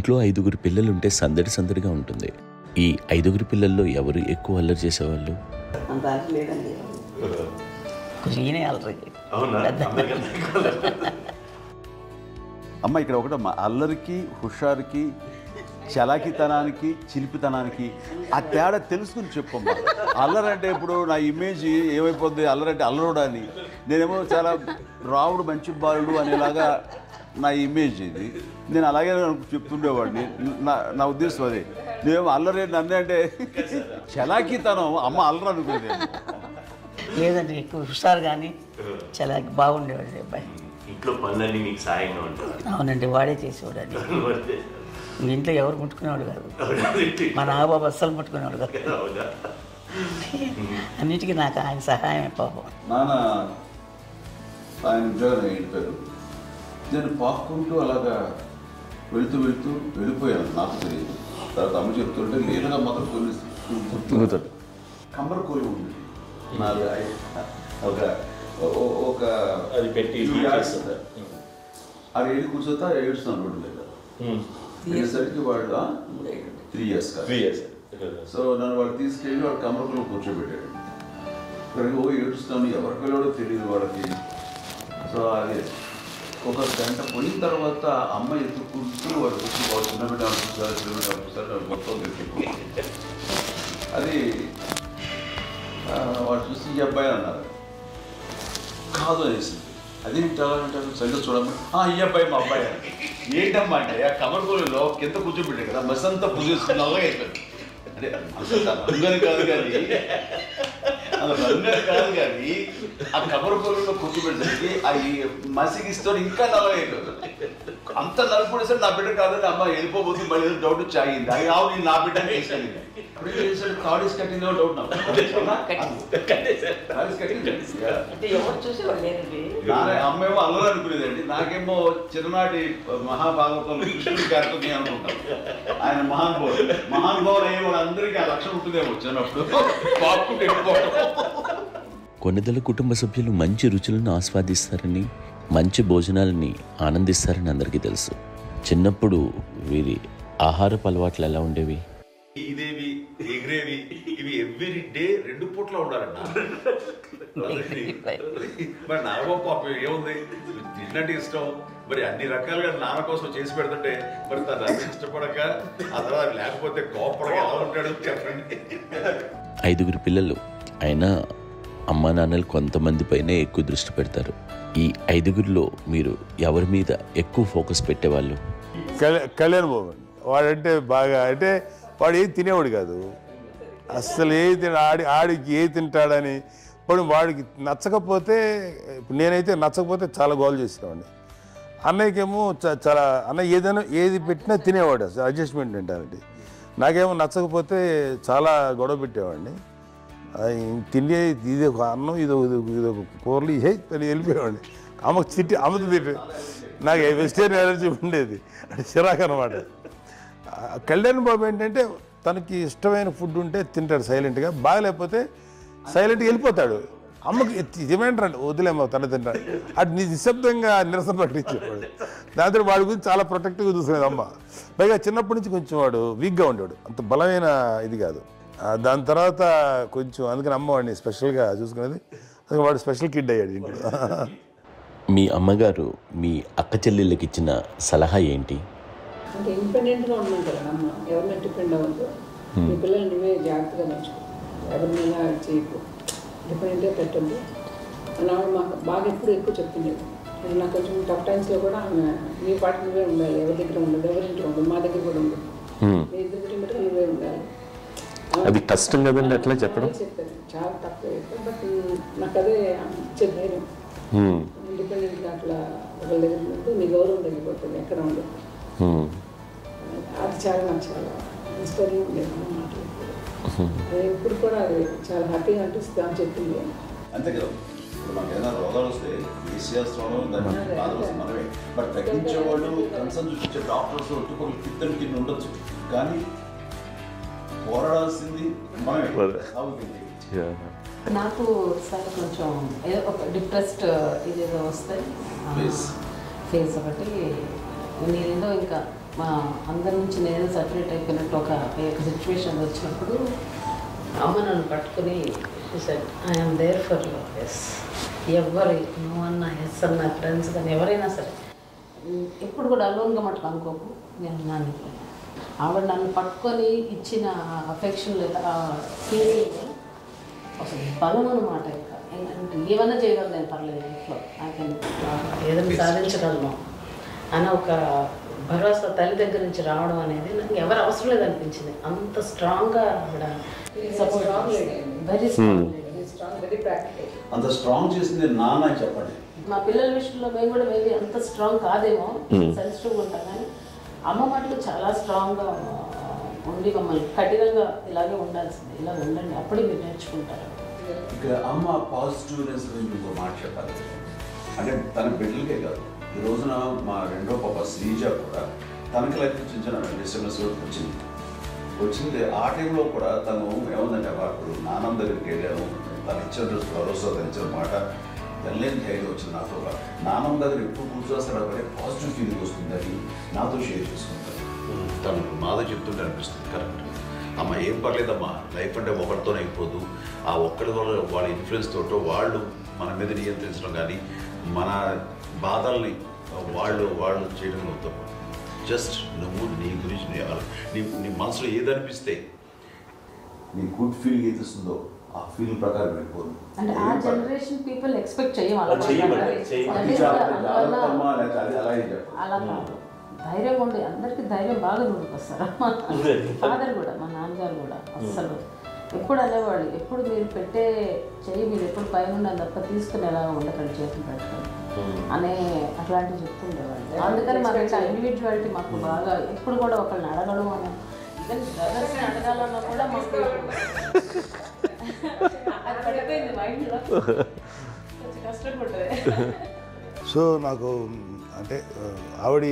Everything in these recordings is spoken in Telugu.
ఇంట్లో 5గురు పిల్లలుంటే సందడి సందడిగా ఉంటుంది. ఈ 5గురు పిల్లల్లో ఎవరు ఎక్కువ అల్లరి చేసేవాళ్ళు? అమ్మ ఇక్కడ ఒకటి అల్లరికి, హుషారుకి, చలాకితనానికి, చిలిపితనానికి ఆ తేడా తెలుసుకుని చెప్పమ్మా. అల్లరంటే ఇప్పుడు నా ఇమేజ్ ఏమైపోద్ది, అల్లరంటే అల్లరుడు అని, నేనేమో చాలా రావుడు మంచి బాలుడు అనేలాగా నా ఇమేజ్ ఇది. నేను అలాగే చెప్తుండేవాడిని. నా ఉద్దేశం అదే. నేనేమో అల్లరి నన్ను అంటే చలాకితనం, అమ్మ అల్లరు అనుకునేది లేదండి. ఎక్కువ హుషారు కానీ చాలా బాగుండేవాడు అబ్బాయి. ఇంట్లో పనులన్నీ మీకు సాయంగా ఉంటాయి? అవునండి, వాడే చేసేవాడు. అది ఇంట్లో ఎవరు ముట్టుకునేవాడు కాదు. మా నాగబాబు అస్సలు ముట్టుకునేవాడు కాదు. అన్నిటికీ నాకు ఆయన సహాయమే పాపం. నాన్న ఆయన ఉద్యోగం వెళ్ళిపోయారు. నేను పాక్కుంటూ అలాగా వెళుతూ వెళ్ళిపోయాను. నాకు తెలియదు. తర్వాత అమ్మ చెప్తుంటే నేరుగా మాత్రం కొన్ని కమ్మర కోలు ఉంది. ఒక అది పెట్టి అది ఏడు కూర్చోతా ఏడుస్తున్నాను రోడ్డు మీద. వెళ్ళేసరికి వాళ్ళు 3 years సో నన్ను వాళ్ళు తీసుకెళ్ళి వాడు కమ్మరకులో కూర్చోబెట్టాడు. ఇక్కడికి ఏడుస్తాను, ఎవరికి వెళ్ళాడో తెలియదు వాళ్ళకి. సో అది ఒక గంట పోయిన తర్వాత అమ్మ ఎత్తుకుంటూ వాడు వచ్చి వాడు చిన్నబిడ్డ అనిపిస్తారు మొత్తం తెచ్చి అది వాడు చూసి ఈ అబ్బాయి అన్నారు. కాదు అనేసింది. అది అంటారు సరిగ్గా చూడమ్మా, ఈ అబ్బాయి మా అబ్బాయి అని. ఏంటమ్మా అంటే ఆ కమర్గోలులో కింద కూర్చోబెట్టాడు కదా, బస్ అంతా పూజేసుకున్నాగా అయిపోయింది. అంటే రంగని కాదు కానీ ఆ కమర్గోలులో కూర్చోబెట్టేసరికి అవి మసిగిస్తూ ఇంకా నల్లగా అయిపోయింది. అంత నలుపుడేసరికి నా బిడ్డ కాదని అమ్మ వెళ్ళిపోబోతుంది. మళ్ళీ ఏదో డౌట్ వచ్చి ఆగింది. అది రావు నేను నా బిడ్డ వేసాను. థాడీస్ కట్టిందో డౌట్ నాకు. అమ్మేమో అల్లరు అనుకునేదండి. నాకేమో చిన్ననాటి మహాభాగవతం కృష్ణుడి కార్యక్రమం అనుకుంటాను. ఆయన మహానుభావులు అయ్యే వాళ్ళందరికీ ఆ లక్షణం ఉంటుందేమో వచ్చినప్పుడు. కొన్నిదల కుటుంబ సభ్యులు మంచి రుచులను ఆస్వాదిస్తారని, మంచి భోజనాలని ఆనందిస్తారని అందరికీ తెలుసు. చిన్నప్పుడు వీరి ఆహారపు అలవాట్లు ఎలా ఉండేవి? ఇదేవి ఎగిరేవి ఇవి ఎవ్రీ డే 2 పూట్ల ఉండాలన్న. మరి నాగబాబు పాపం ఏముంది, తిన్నట్టు ఇష్టం. మరి అన్ని రకాలుగా నాన్న కోసం చేసి పెడుతుంటే మరి తను అన్ని ఇష్టపడక ఆ తర్వాత లేకపోతే కోపడక ఎలా ఉంటాడు చెప్పండి. 5గురు పిల్లలు అయినా అమ్మా నాన్నలు కొంతమంది పైనే ఎక్కువ దృష్టి పెడతారు. ఈ 5గురిలో మీరు ఎవరి మీద ఎక్కువ ఫోకస్ పెట్టేవాళ్ళు? కళ్యాణ్ బాబు. వాడంటే బాగా, అంటే వాడు ఏది తినేవాడు కాదు అస్సలు. ఆడికి ఏ తింటాడని ఇప్పుడు వాడికి నచ్చకపోతే, నేనైతే నచ్చకపోతే చాలా గోల్ చేసేవాడిని. అన్నయ్యకేమో చాలా అన్నయ్య ఏది పెట్టినా తినేవాడు, అసలు అడ్జస్ట్మెంట్ ఏంటంటే. నాకేమో నచ్చకపోతే చాలా గొడవ పెట్టేవాడిని. తిండి ఇది ఒక అన్నం, ఇదొక కూరలు అని వెళ్ళిపోయేవాడిని. అమ్మకు అమ్మతో తిట్టి నాకు వెజిటేరియన్ ఎలర్జీ ఉండేది, అంటే చిరాకు అనమాట. కళ్యాణ్ బాబు ఏంటంటే తనకి ఇష్టమైన ఫుడ్ ఉంటే తింటాడు సైలెంట్గా, బాగలేకపోతే సైలెంట్గా వెళ్ళిపోతాడు. అమ్మకి ఏమంటారంటే వదిలేమో తన తింటాడు, అటు నిశ్శబ్దంగా నిరసన ప్రకటించేవాడు. దాంతో వాడి గురించి చాలా ప్రొటెక్టివ్గా చూసుకునేది అమ్మ. పైగా చిన్నప్పటి నుంచి కొంచెం వాడు వీక్గా ఉండేవాడు, అంత బలమైన ఇది కాదు. దాని తర్వాత కొంచెం అందుకని అమ్మ వాడిని స్పెషల్గా చూసుకునేది. వాడు స్పెషల్ కిడ్ అయ్యాడు ఇంట్లో. మీ అమ్మగారు మీ అక్క చెల్లెళ్ళకి ఇచ్చిన సలహా ఏంటి? అంటే ఇండిపెండెంట్గా ఉండమంటారు అమ్మ, ఎవరిని డిపెండ్ అవ్వద్దు, మీ పిల్లలు నువ్వే జాగ్రత్తగా నేర్చుకో, ఎవరినైనా చేయకు, డిపెండెంట్గా పెట్టద్దు అని ఆవిడ మాకు బాగా ఎక్కువ చెప్తుండేది. నాకు కొంచెం టఫ్ టైమ్స్లో కూడా ఆమె నీ పాటు నువ్వే ఉండాలి, ఎవరి దగ్గర ఉండదు, ఎవరింట్లో ఉండదు, మా దగ్గర కూడా ఉండదు, మీ ఇద్దరు మటుకు నువ్వే ఉండాలి. అది కష్టం కదండి అట్లా చెప్పడం? చెప్పారు చాలా తక్కువ చెప్పారు. బట్ నాకు అదే ఇచ్చే ధైర్యం. ఇండిపెండెంట్గా అట్లా ఒకరి దగ్గర ఉంటే నీ గౌరవం తగ్గిపోతుంది, ఎక్కడ ఉండదు. అది చాలా నాకు చాలా ఇన్స్పైరింగ్ ఉండేది మాటలు. అది ఇప్పుడు కూడా అది చాలా హ్యాపీగా అనిపిస్తుంది అని చెప్పింది. అంతే కదా, ఇప్పుడు మనకి ఏదైనా రోగాలు వస్తే చేసేస్తున్నాం, దాన్ని బాధపడుతుంది మనమే. బట్ తగ్గించేవాళ్ళు కన్సర్న్ చూపించే డాక్టర్స్ ఒట్టుకోలు కింద కింద ఉండొచ్చు, కానీ పోరాడాల్సింది మనమే. నాకు సార్ కొంచెం ఏదో ఒక డిప్రెస్డ్ ఇదేదో వస్తే ఫేస్ ఒకటి, నేనేదో ఇంకా మా అందరి నుంచి నేను సపరేట్ అయిపోయినట్టు ఒక సిచ్యువేషన్ వచ్చినప్పుడు అమ్మ నన్ను పట్టుకుని I'm there for yours. ఎవరు నువ్వు అన్నా ఎస్ అన్న ఫ్రెండ్స్ కానీ ఎవరైనా సరే ఎప్పుడు కూడా అలోన్గా మటుకు అనుకోకు, నేను ఉన్నాను. ఆవిడ నన్ను పట్టుకొని ఇచ్చిన అఫెక్షన్ లేదా ఫీలింగ్ అసలు బలం అన్నమాట. ఇంకా ఏంటంటే ఏమన్నా చేయగలను నేను, పర్లేదు ఇంట్లో నాకు ఏదైనా సాధించగలను అని ఒక భరోసా తల్లి దగ్గర నుంచి రావడం అనేది నాకు ఎవరు అవసరం లేదనిపించింది. అంత స్ట్రాంగ్గా ఆవిడ support, very strong, very practical. అంత స్ట్రాంగ్ చేసింది నాన్న చెప్పండి. మా పిల్లల విషయంలో మేము కూడా మేబీ అంత స్ట్రాంగ్ కాదేమో, సెన్సిటివ్గా ఉంటాం, కానీ అమ్మ మటుకు చాలా స్ట్రాంగ్గా ఉండి మమ్మల్ని కఠినంగా ఇలాగే ఉండాల్సింది, ఇలా ఉండండి అప్పుడే మీరు నేర్చుకుంటారు. ఇక్కడ అమ్మ పాజిటివ్నెస్ గురించి ఇంకో మాట చెప్పాలి. అంటే తన బిడ్డలకే కాదు, ఈ రోజున మా రెండో పాప శ్రీజ కూడా తనకి లైఫ్ చిన్న డిస్టర్బెన్స్ వచ్చింది. ఆ టైంలో కూడా తను ఏముందంటే అప్పుడు నాన్న దగ్గరికి వెళ్ళాను, తను ఇచ్చిన భరోసా, తను ఇచ్చిన మాట వెళ్ళలేని ధైర్యం వచ్చింది నాకు. నాన్నమ్మ దగ్గర ఎప్పుడు కూర్చోస్తాడు అప్పుడే పాజిటివ్ ఫీలింగ్ వస్తుందని నాతో షేర్ చేసుకుంటాను. తను మాతో చెప్తుంటే అనిపిస్తుంది కరెక్ట్. అమ్మ ఏం పర్లేదమ్మా, లైఫ్ అంటే ఒకరితోనే అయిపోదు, ఆ ఒక్కరి వల్ల వాళ్ళ ఇన్ఫ్లుయెన్స్ తోటో వాళ్ళు మన మీద నియంత్రించడం కానీ మన బాధల్ని వాళ్ళు చేయడం అవుతాం. జస్ట్ నువ్వు నీ గురించి నీ మనసులో ఏదనిపిస్తే నీ గుడ్ ఫీలింగ్ ఏది వస్తుందో ఆ ఫీల్ ప్రకారం వెళ్ళిపోదు. అంటే ఆ జనరేషన్ పీపుల్ ఎక్స్పెక్ట్ అలా కాదు, ధైర్యం ఉండి అందరికీ ధైర్యం బాగా ముందుకొస్తారు. ఫాదర్ కూడా, మా నాన్నగారు కూడా అస్సలు ఎప్పుడు అనేవాళ్ళు, ఎప్పుడు మీరు పెట్టే చెయ్యి మీరు ఎప్పుడు పైన ఉండాలి తప్ప తీసుకుని ఎలా ఉండకండి, చేతులు పెట్టుకొని అనే అట్లాంటివి చెప్తుండేవాళ్ళు. అందుకని మాకు ఇంకా ఇండివిజువాలిటీ మాకు బాగా ఎప్పుడు కూడా ఒకళ్ళని అడగడం అని, ఈవెన్ బ్రదర్స్ని అడగాలన్నా కూడా మాకు అది పడిపోయింది మైండ్లో, కొంచెం కష్టంగా ఉంటుంది. సో నాకు అంటే ఆవిడ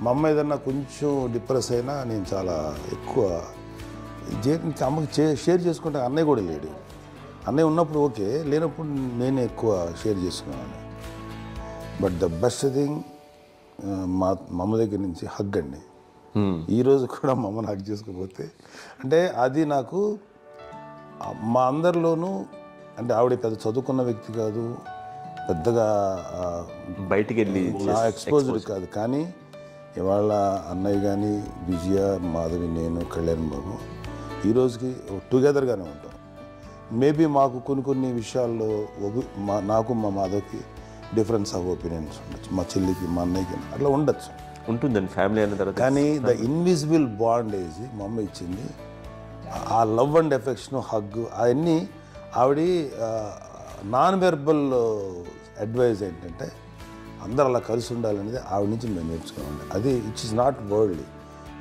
మా అమ్మ ఏదన్నా కొంచెం డిప్రెస్ అయినా నేను చాలా ఎక్కువ అమ్మకి షేర్ చేసుకుంటే అన్నయ్య కూడా లేడు. అన్నయ్య ఉన్నప్పుడు ఓకే, లేనప్పుడు నేనే ఎక్కువ షేర్ చేసుకున్నాను. బట్ ద బెస్ట్ థింగ్ మా అమ్మ దగ్గర నుంచి హగ్ అండి. ఈరోజు కూడా మా అమ్మని హగ్ చేసుకోకపోతే అంటే అది నాకు మా అందరిలోనూ, అంటే ఆవిడ పెద్ద చదువుకున్న వ్యక్తి కాదు, పెద్దగా బయటికి వెళ్ళి నా ఎక్స్పోజర్ కాదు, కానీ ఇవాళ అన్నయ్య కానీ విజయ, మాధవి, నేను, కళ్యాణ్ బాబు ఈ రోజుకి టుగెదర్గానే ఉంటాం. మేబీ మాకు కొన్ని విషయాల్లో నాకు మా మాధవ్కి డిఫరెన్స్ ఆఫ్ ఒపీనియన్స్ ఉండొచ్చు, మా చెల్లికి మా అన్నయ్యకి అట్లా ఉండొచ్చు, ఉంటుందండి ఫ్యామిలీ అన్న తర్వాత. కానీ ద ఇన్విజిబుల్ బాండేజ్ మా అమ్మ ఇచ్చింది, ఆ లవ్ అండ్ ఎఫెక్షన్, హగ్, అవన్నీ ఆవిడ నాన్ వెర్బల్ అడ్వైజ్ ఏంటంటే అందరూ అలా కలిసి ఉండాలనేది ఆవిడ నుంచి మేము నేర్చుకోవాలి. అది ఇట్స్ ఇస్ నాట్ వర్డ్లీ,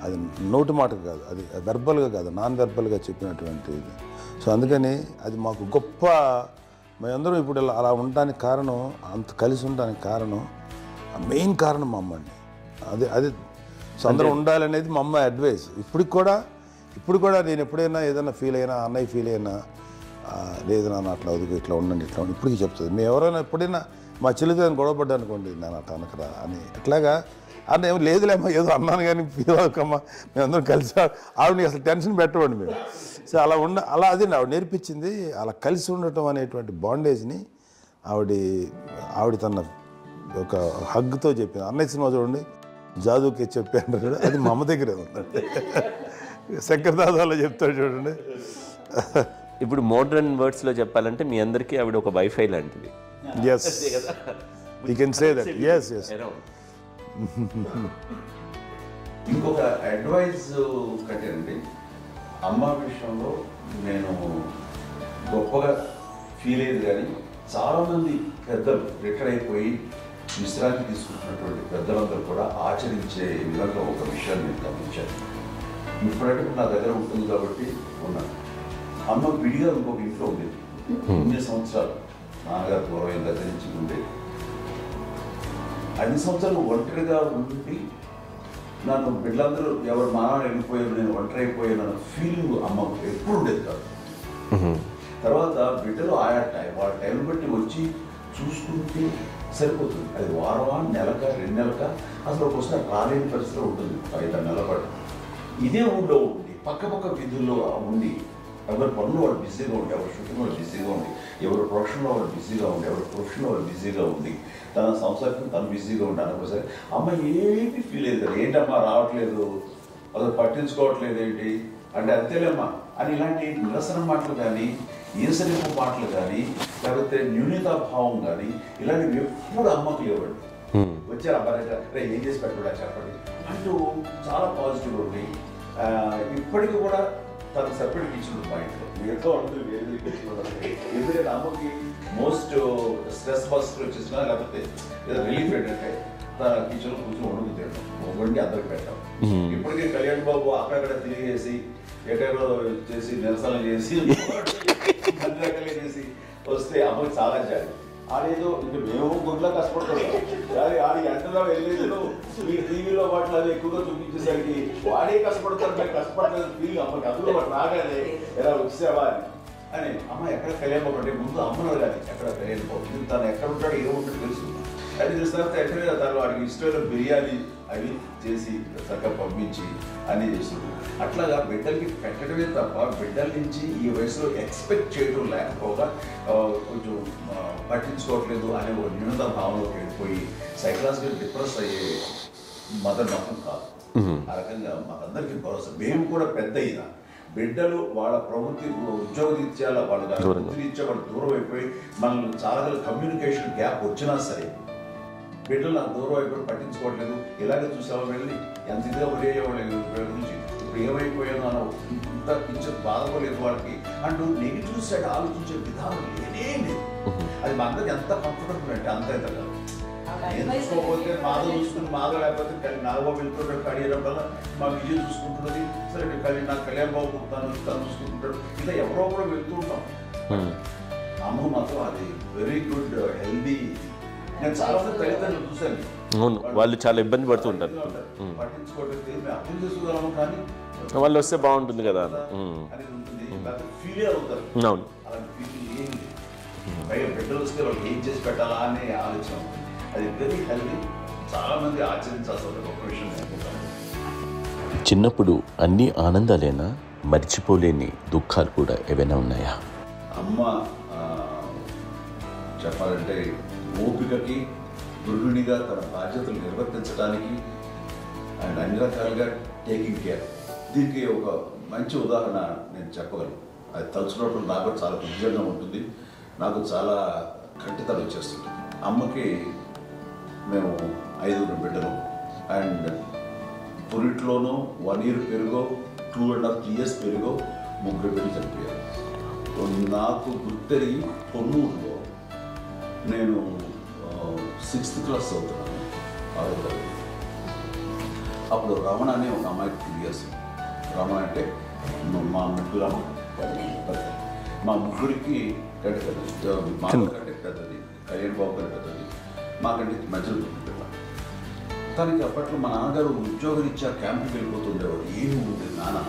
అది నోటి మాట కాదు, అది వెర్బల్గా కాదు, నాన్ వెర్బల్గా చెప్పినటువంటి ఇది. సో అందుకని అది మాకు గొప్ప, మేమందరం ఇప్పుడు అలా ఉండడానికి కారణం, అంత కలిసి ఉండడానికి కారణం, మెయిన్ కారణం మా అమ్మండి. అది సో అందరూ ఉండాలనేది మా అమ్మ అడ్వైస్. ఇప్పుడు కూడా నేను ఎప్పుడైనా ఏదైనా ఫీల్ అయినా, అన్నయ్య ఫీల్ అయినా, లేదు నాన్న అట్లా వదుకు, ఇట్లా ఉండండి, ఇట్లా ఉండి ఇప్పటికీ చెప్తుంది. మేము ఎవరైనా ఎప్పుడైనా మా చెల్లితో గొడవపడ్డా అనుకోండి, నేను అట్లా అనకరా అని ఎట్లాగా అన్న ఏమో లేదులేమ్మా, ఏదో అన్నాను కానీ ఫీల్ అవ్వకమ్మా, మేమందరం కలిసి ఆవిడని అసలు టెన్షన్ పెట్టవండి మేము. సో అలా అది ఆవిడ నేర్పించింది. అలా కలిసి ఉండటం అనేటువంటి బాండేజ్ని ఆవిడ తన ఒక హగ్తో చెప్పింది. అన్నయ్య సినిమా చూడండి, జాదూకి చెప్పాను కూడా, అది మా అమ్మ దగ్గరే ఉందండి. శంకర్దాదాలో చెప్తాడు చూడండి. ఇప్పుడు మోడ్రన్ వర్డ్స్లో చెప్పాలంటే మీ అందరికీ ఆవిడ ఒక వైఫై లాంటిది. Yes, you can say that. Yes. ఇంకొక అడ్వైజ్ కట్టండి, అమ్మ విషయంలో నేను గొప్పగా ఫీల్ అయ్యేది, కానీ చాలామంది పెద్దలు రిటైర్ అయిపోయి విశ్రాంతి తీసుకుంటున్నటువంటి పెద్దలందరూ కూడా ఆచరించే విధంగా ఒక విషయాన్ని నేను గమనించాను. ఇప్పుడంటే నా దగ్గర ఉంటుంది కాబట్టి ఉన్నాను. అమ్మ విడిగా ఇంకొక ఇంట్లో ఉండేది, 9 సంవత్సరాలు నాన్నగారు దూరం దగ్గర నుంచి ఉండేది. 5 సంవత్సరాలు ఒంటరిగా ఉండి నన్ను బిడ్డలందరూ ఎవరు మానవ వెళ్ళిపోయారు, నేను ఒంటరి అయిపోయాను అన్న ఫీలింగ్ అమ్మకు ఎప్పుడు ఉండేది కాదు. తర్వాత బిడ్డలు వాళ్ళ టైం బట్టి వచ్చి చూసుకుంటే సరిపోతుంది. అది వారమా, నెలక, 2 నెలక, అసలు ఒకసారి రాలేని పరిస్థితిలో ఉంటుంది. 5 నెలల పాటు ఇదే ఊళ్ళో ఉండి పక్క విధుల్లో ఉండి ఎవరి పనులు వాళ్ళు బిజీగా ఉండి, ఎవరి షూటింగ్ వాళ్ళు బిజీగా ఉండి, ఎవరి ప్రొఫెషన్లో వాళ్ళు బిజీగా ఉండి, ఎవరి ప్రొఫెషన్లో వాళ్ళు బిజీగా ఉండి, తన సంసారం తను బిజీగా ఉండి అనుకోసారి అమ్మ ఏమీ ఫీల్ అయ్యేది, ఏంటమ్మా రావట్లేదు, అసలు పట్టించుకోవట్లేదు ఏంటి అంటే అంతేలేమ్మా అని ఇలాంటి నిరసన మాటలు కానీ, ఈసరింపు మాటలు కానీ, లేకపోతే న్యూనతాభావం కానీ ఇలాంటివి ఎప్పుడు అమ్మకు లేవండి. వచ్చారు అబ్బాయి ఏం చేసి పెట్టడా చెప్పండి అంటూ చాలా పాజిటివ్ ఉండి ఇప్పటికీ కూడా తను సపరేట్ కిచెన్ మా ఇంట్లో మిగతా ఉంటుంది వేరే కిచెన్. ఎందుకంటే అమ్మకి మోస్ట్ స్ట్రెస్ బస్టర్ వచ్చేసినా లేకపోతే ఏదో రిలీఫ్ ఏంటంటే తన కిచెన్లో కూర్చొని వండి అందరికి పెట్టాం. ఇప్పటికే కళ్యాణ్ బాబు అక్కడక్కడ తిరిగేసి ఎక్కడో చేసి నిరసన చేసి అన్ని రకాలే చేసి వస్తే అమ్మకి చాలా జాలి. ఆడేదో ఇంకా మేము గుడ్లా కష్టపడుతున్నాం కానీ ఆడి ఎంతగా వెళ్ళేదో మీ టీవీలో వాటిలో అది ఎక్కువగా చూపించేసరికి వాడే కష్టపడతారు, మేము కష్టపడలేదు ఫీల్ అమ్మకి. అందులో వాడు రాగానే ఎలా వచ్చావా అని అమ్మ ఎక్కడ కళ్యాణ్ బాబు అంటే ముందు అమ్మను కానీ ఎక్కడ కళ్యాణ్ బాబు తను ఎక్కడ ఉంటాడో ఏ ఉంటాడో తెలుసు. అది తెలిసిన తర్వాత ఎక్కడ తను వాడికి ఇష్టమైన బిర్యానీ అవి చేసి చక్కగా పంపించి అన్నీ చేస్తుంది. అట్లాగా బిడ్డలకి పెట్టడమే తప్ప బిడ్డల నుంచి ఈ వయసులో ఎక్స్పెక్ట్ చేయడం లేకపోగా కొంచెం పట్టించుకోవట్లేదు అనే ఒక న్యూనత భావంలోకి వెళ్ళిపోయి సైకలాజికల్ డిప్రెస్ అయ్యే మదర్ మాత్రం కాదు. ఆ రకంగా మాకందరికీ భరోసా. మేము కూడా పెద్ద అయినా బిడ్డలు వాళ్ళ ప్రవృత్తి ఉద్యోగరీత్యా వాళ్ళ వృత్తిరీత్యా వాళ్ళు దూరం అయిపోయి మనల్ని చాలా కమ్యూనికేషన్ గ్యాప్ వచ్చినా సరే బిడ్డలు నాకు దూరం అయిపోయి పట్టించుకోవట్లేదు. ఇలాగే చూసావా వెళ్ళి ఎంత ఇదిగా వదిలేయేవాళ్ళు గురించి ఇప్పుడు ఏమైపోయాను అన్న ఇంత కించెం బాధపడలేదు వాళ్ళకి అంటూ నెగిటివ్ సైడ్ ఆలోచించే విధానం లేనే లేదు. అది మా అందరికి ఎంత కంఫర్టబుల్ అంటే అంత అయితే కాదు. నేను చూసుకోకపోతే మాధవ్ చూసుకుని మాధవ్ లేకపోతే నాగబాబు వెళ్తుంటాడు కడియడం వల్ల మా విజయ్ చూసుకుంటున్నది సరే నాకు కళ్యాణ్ బాబు తను చూసుకుంటుంటాడు. ఇలా ఎవరో కూడా వెళ్తూ ఉంటాం. అమ్మ మాత్రం అది వెరీ గుడ్ హెల్దీ. నేను చాలా మంది తల్లిదండ్రులు చూశాను. అవును, వాళ్ళు చాలా ఇబ్బంది పడుతూ ఉంటారు. పట్టించుకోవట్లేదు మేము అర్థం చేసుకోగలము కానీ వాళ్ళు వస్తే బాగుంటుంది కదా అనేది ఉంటుంది. ఫీల్ అవుతారు. అవును, అలాంటి ఫీల్ ఏం లేదు. పైగా బిడ్డలు వస్తే వాళ్ళు ఏం చేసి పెట్టాలా అనే ఆలోచన. అది వెరీ హెల్దీ. చాలా మంది ఆచరించాల్సిన ఒక విషయం అనుకుంటాను. చిన్నప్పుడు అన్ని ఆనందాలేనా, మర్చిపోలేని దుఃఖాలు కూడా ఏవైనా ఉన్నాయా? అమ్మ చెప్పాలంటే ఓపికకి, గృహిణిగా తన బాధ్యతలు నిర్వర్తించడానికి అండ్ అన్ని రకాలుగా టేకింగ్ కేర్. దీనికి ఒక మంచి ఉదాహరణ నేను చెప్పగలను. అది తలుచుకోవడం నాకు చాలా ఉద్యోగంగా ఉంటుంది. నాకు చాలా కంటితలు వచ్చేస్తుంది. అమ్మకి మేము 5 బిడ్డలు అండ్ పురిట్లోనూ 1 year పెరుగో 2.5 years పెరుగో 3 బిడ్డలు చనిపోయారు. నాకు గుర్తెరిగి పొన్నూరులో నేను 6th class చదువుతున్నాను, 6వ తరగతి. అప్పుడు రమణ అనే ఒక అమ్మాయికి 2 years. రమణ అంటే మా ముగ్గురు మా ముగ్గురికి కంటే పెద్దది, మా కంటే పెద్దది, కళ్యాణ్ బాబు కంటే పెద్దది, మాకంటే మధ్యలో పిల్ల. తనకి అప్పట్లో మా నాన్నగారు ఉద్యోగరీత్యా క్యాంపుకి వెళ్ళిపోతుండేవాడు. ఏమి ఉంది నాన్న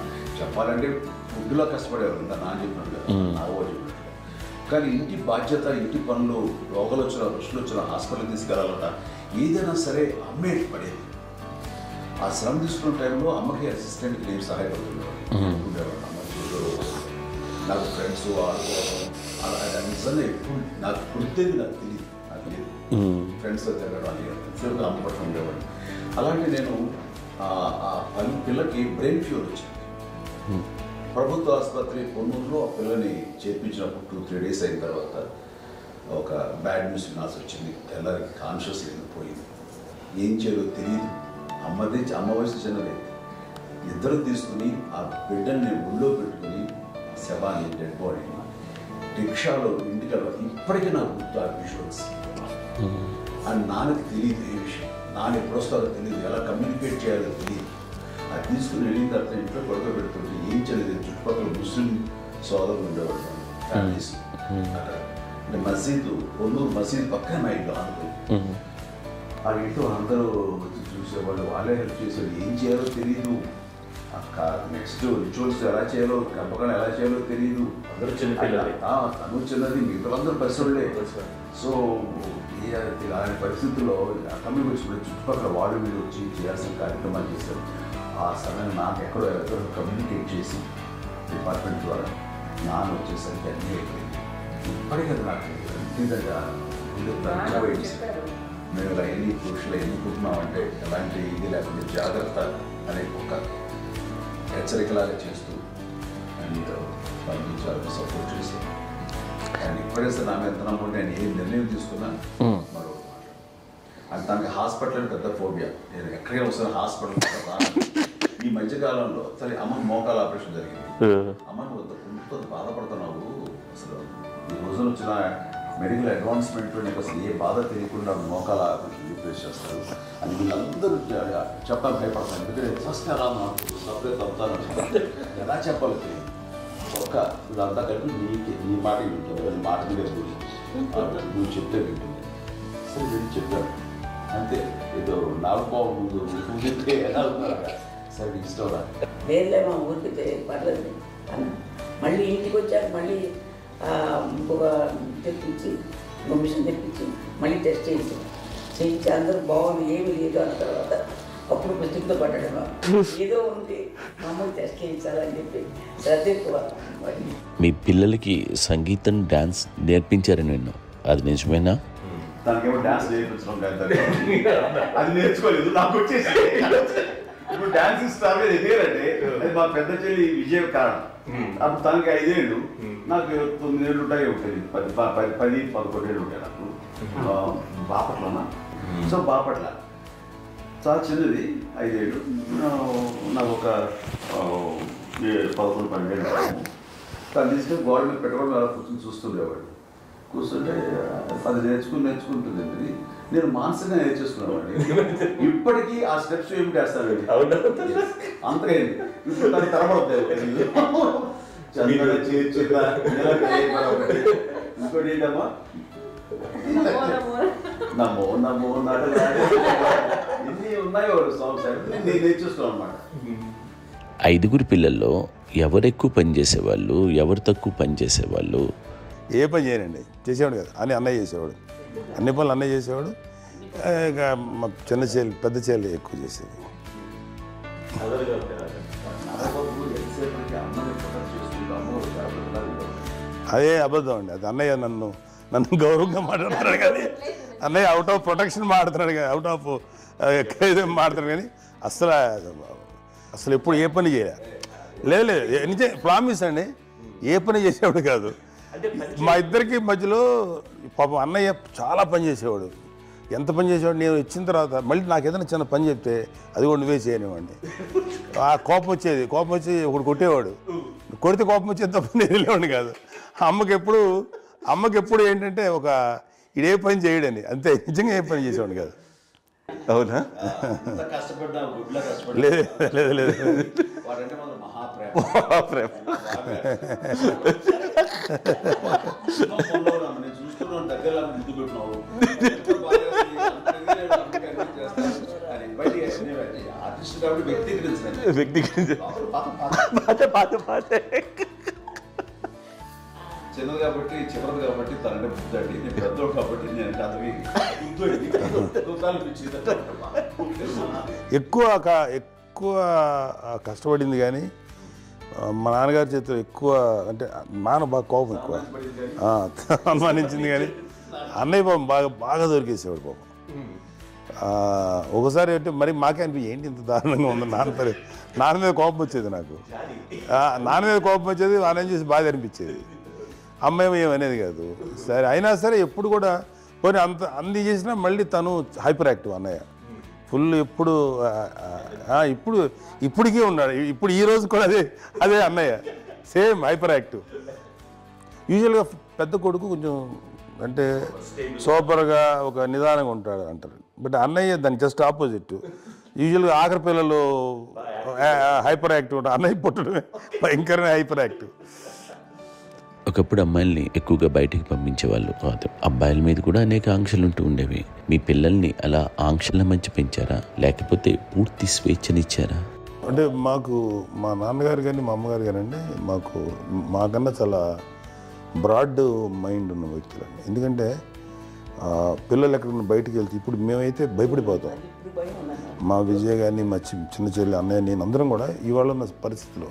చెప్పాలంటే ఫుడ్లో కష్టపడేవారు. ఇంకా నాన్న చెప్పినట్టు కదా, నాగో చెప్పినట్టు. కానీ ఇంటి బాధ్యత, ఇంటి పనులు, రోగాలు వచ్చిన రుచులు వచ్చిన హాస్పిటల్కి తీసుకెళ్ళాలట ఏదైనా సరే అమ్మే పడేది. ఆ శ్రమ తీసుకున్న టైంలో అమ్మకి అసిస్టెంట్కి నేను సహాయపడుతుండేవాడు ఉండేవాడు. అమ్మ చూడరు నాకు ఫ్రెండ్స్ ఆడుకోవడం అలా నిజంగా ఎప్పుడు నాకు గుర్తేది నాకు తెలియదు. ఫ్రెండ్స్తో తిరగడం అని ఎంతసేపు అమ్మ పట్ల ఉండేవాడు. అలాంటి నేను ఆ పిల్లకి బ్రెయిన్ ఫ్యూర్ వచ్చింది. ప్రభుత్వ ఆసుపత్రి పొన్నూరులో ఆ పిల్లని చేర్పించినప్పుడు 2-3 days అయిన తర్వాత ఒక బ్యాడ్ న్యూస్ వినాల్సి వచ్చింది. తెల్లారికి కాన్షియస్ లేకపోయింది. ఏం చేయాలో తెలియదు. అమ్మ వయసు చిన్నదే. ఇద్దరు తీసుకుని ఆ బిడ్డని ఒళ్ళో పెట్టుకుని శవాన్ని, డెడ్ బాడీని రిక్షాలో ఇంటికి వెళ్ళాలి. ఇప్పటికీ నాకు గుర్తు ఆ విజువల్స్. అని నాన్నకి తెలియదు ఏ విషయం. నాన్న ఎప్పుడు వస్తారో తెలియదు, ఎలా కమ్యూనికేట్ చేయాలో తెలియదు. అది తీసుకుని వెళ్ళిన తర్వాత ఇంట్లో గొడవ పెడుతుంటే ఏం చేయలేదు. చుట్టుపక్కల ముస్లిం సోదరులు ఉండేవాళ్ళు ఫ్యామిలీస్ అక్కడ. అంటే మసీదు, పొన్నూరు మసీదు పక్కన మా ఇంట్లో అనుకుని ఆ ఇంట్లో అందరూ వచ్చి చూసేవాళ్ళు, వాళ్ళే హెల్ప్ చేసేవాళ్ళు. ఏం చేయాలో తెలియదు. నెక్స్ట్ రిచువల్స్ ఎలా చేయాలో, గర్భకాండ ఎలా చేయాలో తెలియదు. అందరూ చిన్నపిల్లలే. తను చిన్నది, మిగతాలందరూ పరిసరులే. సో అలాంటి పరిస్థితుల్లో తమిళ వచ్చి చుట్టుపక్కల వాళ్ళు వీళ్ళు వచ్చి చేయాల్సిన కార్యక్రమాలు చేశారు. ఆ సమయం నాకు ఎక్కడో ఎవరో కమ్యూనికేట్ చేసి డిపార్ట్మెంట్ ద్వారా నాన్న వచ్చేసరికి అన్నీ అయిపోయింది. ఇప్పటికీ అది నాకు నిజంగా మేము ఇలా ఎన్ని పురుషులు ఎన్ని పుట్టినామంటే ఎలాంటి ఇది లేకుండా జాగ్రత్త అనే ఒక హెచ్చరికలాగా చేస్తూ అండ్ వాళ్ళకి చాలా సపోర్ట్ చేస్తాం. అండ్ ఇప్పుడైతే నా మీద నమ్ముకుంటే నేను ఏ నిర్ణయం తీసుకున్నాను మరో అది తనకి హాస్పిటల్ పెద్ద ఫోబియా. నేను ఎక్కడికి వస్తాను హాస్పిటల్. ఈ మధ్యకాలంలో సరే అమ్మకి మోకాల ఆపరేషన్ జరిగింది. అమ్మ నువ్వు కొంత బాధపడుతున్నావు, అసలు ఈ రోజున వచ్చిన మెడికల్ అడ్వాన్స్మెంట్లో నీకు అసలు ఏ బాధ తెలియకుండా మోకాల రీప్లేస్ చేస్తారు అని వీళ్ళందరూ చెప్పడం భయపడతాను. ఎందుకంటే ఫస్ట్ ఎలా సపరేట్ అవుతాను ఎలా చెప్పాలి తెలియదు. ఒక్క వీళ్ళంతా కలిపి నీ మాట వింటారు, వీళ్ళ మాట మీద నువ్వు చెప్తే వింటుంది. సరే వీళ్ళు చెప్పారు అంతే. ఏదో నాలుగు ముందు చెప్తే ఎలా ఉన్నారు సరే ఇష్టం రా వేరే మా ఊరికి పర్లేదు అన్న. మళ్ళీ ఇంటికి వచ్చాక మళ్ళీ ఇంకొక తెప్పించి మిషన్ తెప్పించి మళ్ళీ టెస్ట్ చేయించి అందరూ బాగుంది ఏమి లేదు అన్న తర్వాత అప్పుడు పుస్తకంతో పడ్డాడు. ఏదో ఉంది మమ్మల్ని టెస్ట్ చేయించాలని చెప్పి శ్రద్ధ ఎక్కువ. మీ పిల్లలకి సంగీతం డాన్స్ నేర్పించారని విన్నా, అది నిజమేనా? తనకేమో డాన్స్ నేర్పించడం కాదు, అది నేర్చుకోలేదు. నాకు వచ్చేసి ఇప్పుడు డాన్సింగ్ స్టార్ మీద ఎదిగారంటే అది మా పెద్ద చెల్లి విజయ కారణం. అప్పుడు తనకి 5 ఏళ్ళు, నాకు 9 ఏళ్ళు ఉంటాయి. ఉంటుంది 10-11 ఏళ్ళు ఉంటాయి నాకు. బాపట్లనా? సో బాపట్ల చాలా చిన్నది, 5 ఏళ్ళు. నాకు ఒక 11-12 ఏళ్ళు. తను తీసుకొని గోడ మీద పెట్టుకోవడం అలా కూర్చొని చూస్తుండేవాడు. కూర్చుంటే అది నేర్చుకుంటుంది. నేను మానసికంగా నేర్చేసుకున్నాను. ఇప్పటికీ ఆ స్టెప్స్ ఏమి చేస్తాను అంతగా ఇప్పుడు దాన్ని తరబడతాయి. ఇంకోటి ఏంటమ్మా నమో నమో ఎన్ని ఉన్నాయో సాంగ్స్ నేను నేర్చేసుకున్నాను అనమాట. 5 పిల్లల్లో ఎవరెక్కువ పని చేసేవాళ్ళు, ఎవరు తక్కువ పని చేసేవాళ్ళు? ఏ పని చేయనండి, చేసేవాడు కదా అని అన్నయ్య చేసేవాడు. అన్ని పనులు అన్నయ్య చేసేవాడు. ఇక మా చిన్న చెల్లి పెద్ద చెల్లి ఎక్కువ చేసేది. అదే అబద్ధం అండి. అది అన్నయ్య నన్ను గౌరవంగా మాట్లాడుతున్నాడు కానీ అన్నయ్య అవుట్ ఆఫ్ ప్రొటెక్షన్ మాట్లాడుతున్నాడు కానీ అవుట్ ఆఫ్ మాట్లాడుతున్నాడు కానీ అసలు ఎప్పుడు ఏ పని చేయలే. లేదు నిజం ప్రామిస్ అండి, ఏ పని చేసేవాడు కాదు. మా ఇద్దరికి మధ్యలో పాపం అన్నయ్య చాలా పని చేసేవాడు. ఎంత పని చేసేవాడు, నేను ఇచ్చిన తర్వాత మళ్ళీ నాకు ఏదైనా చిన్న పని చెప్తే అది కూడా నువ్వే చేయనివ్వండి. ఆ కోపం వచ్చేది, కోపం వచ్చి ఒకడు కొట్టేవాడు. కొడితే కోపం వచ్చేది తప్ప నేను వెళ్ళేవాడిని కాదు. అమ్మకి ఎప్పుడు ఏంటంటే ఒక ఇదే పని చేయడని, అంతే. నిజంగా ఏ పని చేసేవాడు కాదు. అవునా? లేదు లేదు లేదు మహాప్రేమ. చిన్నది కాబట్టి చివరిది కాబట్టి తనంటే బుద్ధండి, నేను పెద్దోడు కాబట్టి నేను చదివి ఎక్కువ కష్టపడింది కానీ మా నాన్నగారి చేతిలో ఎక్కువ అంటే నాన్న బాగా కోపం ఎక్కువ అనుమానించింది కానీ అన్నయ్య పాపం బాగా దొరికేసేవాడు పాపం. ఒకసారి అంటే మరి మాకే ఏంటి ఇంత దారుణంగా ఉంది నాన్న మీద కోపం వచ్చేది నాకు. నాన్న మీద కోపం వచ్చేది, నాన్న చేసి బాధ అనిపించేది. అమ్మాయి ఏమనేది కాదు. సరే అయినా సరే ఎప్పుడు కూడా పోనీ అంది చేసినా మళ్ళీ తను హైపర్ యాక్టివ్ అన్నయ్య ఫుల్. ఇప్పటికీ ఉన్నాడు. ఇప్పుడు ఈ రోజు కూడా అదే అన్నయ్య సేమ్ హైపర్ యాక్టివ్. యూజువల్గా పెద్ద కొడుకు కొంచెం అంటే సూపర్గా ఒక నిదానంగా ఉంటాడు అంటారు. బట్ అన్నయ్య దానికి జస్ట్ ఆపోజిట్. యూజువల్గా ఆఖరి పిల్లలు హైపర్ యాక్టివ్ ఉంటారు, అన్నయ్య పుట్టడమే భయంకరమైన హైపర్ యాక్టివ్. ఒకప్పుడు అమ్మాయిల్ని ఎక్కువగా బయటికి పంపించేవాళ్ళు కాదు, అబ్బాయిల మీద కూడా అనేక ఆంక్షలు ఉంటూ ఉండేవి. మీ పిల్లల్ని అలా ఆంక్షల మధ్య పెంచారా, లేకపోతే పూర్తి స్వేచ్ఛనిచ్చారా? అంటే మాకు మా నాన్నగారు కానీ మా అమ్మగారు కానీ అండి మాకన్నా చాలా బ్రాడ్ మైండ్ ఉన్న వ్యక్తులండి. ఎందుకంటే పిల్లలు ఎక్కడికైనా బయటికి వెళ్తే ఇప్పుడు మేమైతే భయపడిపోతాం. మా విజయ్ కానీ మా చిన్న చెల్లి అన్నయ్య నేను అందరం కూడా ఇవాళ ఉన్న పరిస్థితిలో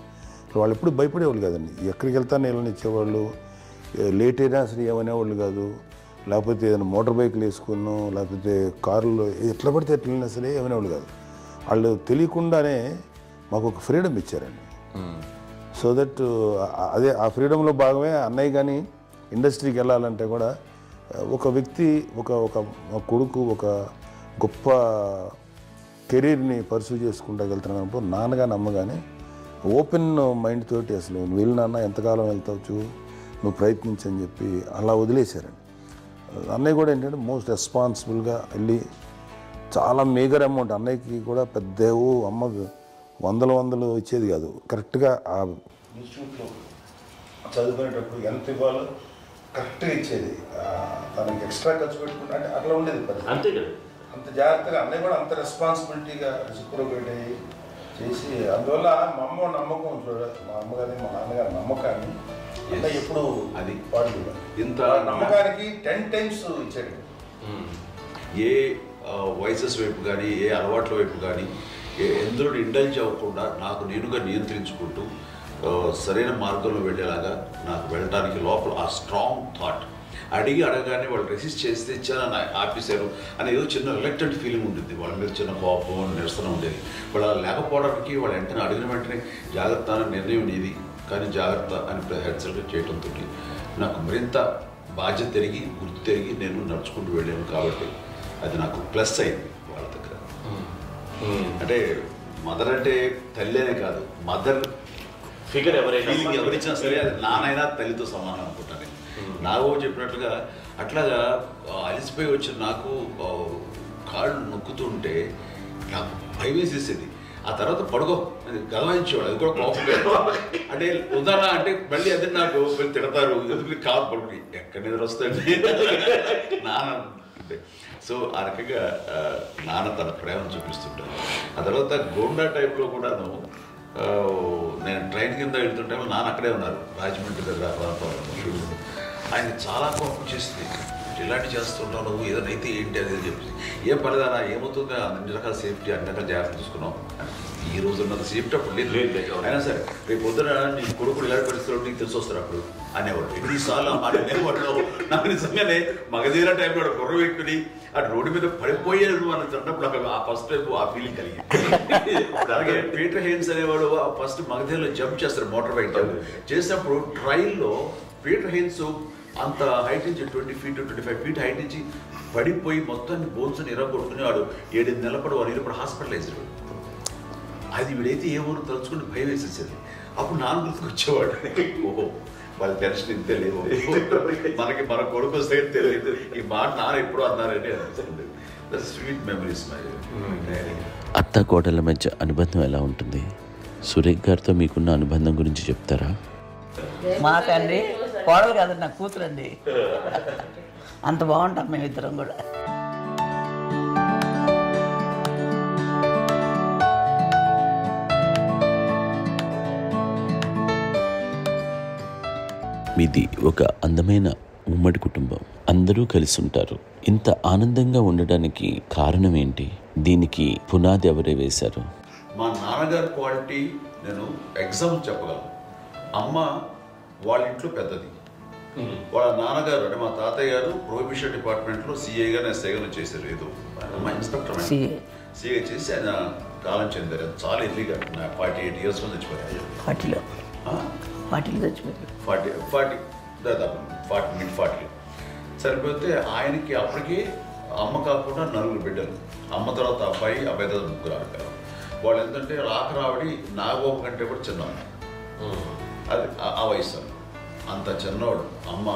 వాళ్ళు ఎప్పుడు భయపడేవాళ్ళు కాదండి. ఎక్కడికి వెళ్తాను నీళ్ళని ఇచ్చేవాళ్ళు, లేట్ అయినా అసలు ఏమనేవాళ్ళు కాదు. లేకపోతే ఏదైనా మోటార్ బైక్లు వేసుకున్నాం, లేకపోతే కారులో ఎట్లా పడితే ఎట్లా వెళ్ళినా సరే ఏమనేవాళ్ళు కాదు. వాళ్ళు తెలియకుండానే మాకు ఒక ఫ్రీడమ్ ఇచ్చారండి. సో దట్ అదే ఆ ఫ్రీడంలో భాగమే అన్నయ్య కానీ ఇండస్ట్రీకి వెళ్ళాలంటే కూడా ఒక వ్యక్తి ఒక కొడుకు ఒక గొప్ప కెరీర్ని పర్సూ చేసుకుంటూ వెళ్తున్నాను. నాన్నగాని అమ్మగానే ఓపెన్ మైండ్ తోటి అసలు నువ్వు వెళ్ళినా ఎంతకాలం వెళ్తావచ్చు, నువ్వు ప్రయత్నించని చెప్పి అలా వదిలేశారండి. అన్నయ్య కూడా ఏంటంటే మోస్ట్ రెస్పాన్సిబుల్గా వెళ్ళి చాలా మేజర్ అమౌంట్ అన్నయ్యకి కూడా పెద్ద అమ్మకు వందలు ఇచ్చేది కాదు. కరెక్ట్గా ఆ ఇన్స్టిట్యూట్లో చదువుకునేటప్పుడు ఎంత ఇవ్వాలో కరెక్ట్గా ఇచ్చేది. తనకి ఎక్స్ట్రా ఖర్చు పెట్టుకుంటే అంటే అట్లా ఉండేది పరిస్థితి. అంతే కదా, అంత జాగ్రత్తగా అన్నయ్య కూడా అంత రెస్పాన్సిబిలిటీగా రెసిప్రోకేట్ అయ్యి చేసి అందువల్ల మా అమ్మ నమ్మకం మా అమ్మగారి మా నాన్నగారి నమ్మకాన్ని అన్నయ్య ఎప్పుడు అది పాడు ఇంత నమ్మకానికి 10 times ఇచ్చాడు. ఏ వయసెస్ వైపు కానీ ఏ అలవాట్ల వైపు కానీ ఎందులో ఇండల్జ్ అవ్వకుండా నాకు నేనుగా నియంత్రించుకుంటూ సరైన మార్గంలో వెళ్ళేలాగా నాకు వెళ్ళడానికి లోపల ఆ స్ట్రాంగ్ థాట్ అడగగానే వాళ్ళు రెసిస్ట్ చేస్తే ఇచ్చాను ఆపేశారు అని ఏదో చిన్న రిలక్టెంట్ ఫీలింగ్ ఉంటుంది. వాళ్ళ మీద చిన్న కోపం నిరసన ఉండేది. వాళ్ళు లేకపోవడానికి వాళ్ళు వెంటనే అడిగిన వెంటనే జాగ్రత్త అనే నిర్ణయం ఉండేది. కానీ జాగ్రత్త అని హెచ్చరిక చేయడంతో నాకు మరింత బాధ్యత తిరిగి గుర్తు తిరిగి నేను నడుచుకుంటూ వెళ్ళాను. కాబట్టి అది నాకు ప్లస్ అయింది వాళ్ళ దగ్గర. అంటే మదర్ అంటే తల్లి అనే కాదు, మదర్ ఫిగర్ ఎవరిచ్చినా సరే అది నానైనా తల్లితో సమానం అనుకుంటాను. నాకు చెప్పినట్లుగా అట్లాగా అలిసిపోయి వచ్చిన నాకు కాళ్ళు నొక్కుతుంటే నాకు భయం వేసేసేది. ఆ తర్వాత పడుకో గదవాయించేవాడు, అది కూడా కోపం. అంటే ఉదాహరణ అంటే మళ్ళీ అదే నాకు తిడతారు, ఎందుకు కాదు పడుకుని ఎక్కడ నిద్ర వస్తుంది నాన్న అంటే. సో ఆ రకంగా నాన్న తన ప్రేమను చూపిస్తుంటాను. ఆ తర్వాత గోండా టైంలో కూడాను నేను ట్రైన్ కింద వెళ్తుంటే నాన్న అక్కడే ఉన్నారు, రాజమండ్రి దగ్గర ప్రాంతంలో. ఆయన చాలా కోపం చేసింది, ఇలాంటి చేస్తుంటావు నువ్వు, ఏదైనా అయితే ఏంటి అది చెప్పి. ఏం పర్లేదన్నా ఏమవుతుంది, అన్ని రకాల సేఫ్టీ అన్ని రకాల జాగ్రత్త తీసుకున్నాం. ఈ రోజు ఉన్నంత సేఫ్టీ అప్పుడు లేదు. అయినా సరే రేపు పొద్దున నీ కొడుకులు ఇలాంటి పరిస్థితుల్లో నీకు తెలిసి వస్తారు అప్పుడు అనేవాడు. ఎన్నిసార్లు అనేవాడు. నాకు నిజంగానే మగధీర టైంలో గుర్రం ఎక్కుని అటు రోడ్డు మీద పడిపోయాడు అని అన్నప్పుడు నాకు ఆ ఫస్ట్ టైం ఆ ఫీలింగ్ కలిగింది. అలాగే పీటర్ హెయిన్స్ అనేవాడు ఫస్ట్ మగధీరలో జంప్ చేస్తారు, మోటార్ బైక్ జంప్ చేసినప్పుడు ట్రైల్లో పీటర్ హెయిన్స్ అంత హైట్ నుంచి 20 feet 25 feet హైట్ నుంచి పడిపోయి మొత్తాన్ని బోన్స్ని ఎరగొట్టుకుని వాడు 7 నెలలు నిలబడి హాస్పిటలైజ్డ్. అది వీడైతే ఏమో తలుచుకుని భయం వేసేసేది. అప్పుడు నాన్న గుర్తుకు వచ్చేవాడు, ఓహో వాళ్ళ టెన్షన్ ఇంతే లేవు, మనకి మన కొడుకు వస్తే తెలియదు ఈ మాట నాన్న ఎప్పుడు అన్నారంటే అనిపిస్తుంది. Sweet memories. అత్త కోడళ్ళ మధ్య అనుబంధం ఎలా ఉంటుంది? సురేఖ్ గారితో మీకున్న అనుబంధం గురించి చెప్తారా? మా తండ్రి కోడలు కాదండి, నా కూతురండి. అంత బాగుంటాం మేమిద్దరం కూడా. మీది ఒక అందమైన ఉమ్మడి కుటుంబం, అందరూ కలిసి ఉంటారు. ఇంత ఆనందంగా ఉండడానికి కారణం ఏంటి? దీనికి పునాది ఎవరే వేశారు? మా నాన్నగారి క్వాలిటీ నేను ఎగ్జాంపుల్ చెప్పగలను. అమ్మ వాళ్ళ ఇంట్లో పెద్దది, వాళ్ళ నాన్నగారు అంటే మా తాతయ్య గారు ప్రొహిబిషన్ డిపార్ట్మెంట్లో సిఐగానే ఎస్ఐగానే చేశారు. ఏదో మా ఇన్స్పెక్టర్ సిఐ చేసి ఆయన కాలం చెందారు. చాలా ఎర్లీగా 48 years చచ్చిపోయారు. 40 దాదాపు 40 సరిపోతే ఆయనకి అప్పటికి అమ్మ కాకుండా 4 బిడ్డలు. అమ్మ తర్వాత అబ్బాయి తర్వాత 3 ఆడపిల్లలు. వాళ్ళు ఏంటంటే రాకరావడి నాగోప కంటే కూడా చిన్నవాడు. అది ఆ వయసు అంత చిన్నవాడు. అమ్మ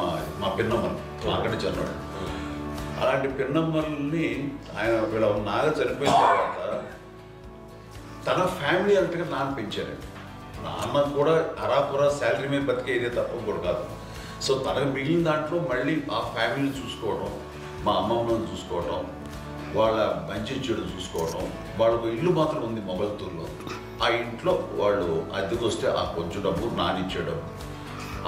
మా పిన్నమ్మని మాకంటే చిన్నవాడు. అలాంటి పిన్నమ్మల్ని ఆయన వీళ్ళ నాగ చనిపోయిన తర్వాత తన ఫ్యామిలీ అంతగా నాన్న పెంచారు. నాన్న కూడా అరాపురా శాలరీ మీద బతికేదే తప్ప కూడా కాదు. సో తనకు మిగిలిన దాంట్లో మళ్ళీ ఆ ఫ్యామిలీని చూసుకోవడం, మా అమ్మమ్మని చూసుకోవడం, వాళ్ళ మంచి చెడు చూసుకోవడం. వాళ్ళకు ఇల్లు మాత్రం ఉంది మొగల్తూరులో. ఆ ఇంట్లో వాళ్ళు అద్దెకు వస్తే ఆ కొంచెం డబ్బు నానిచ్చే డబ్బు,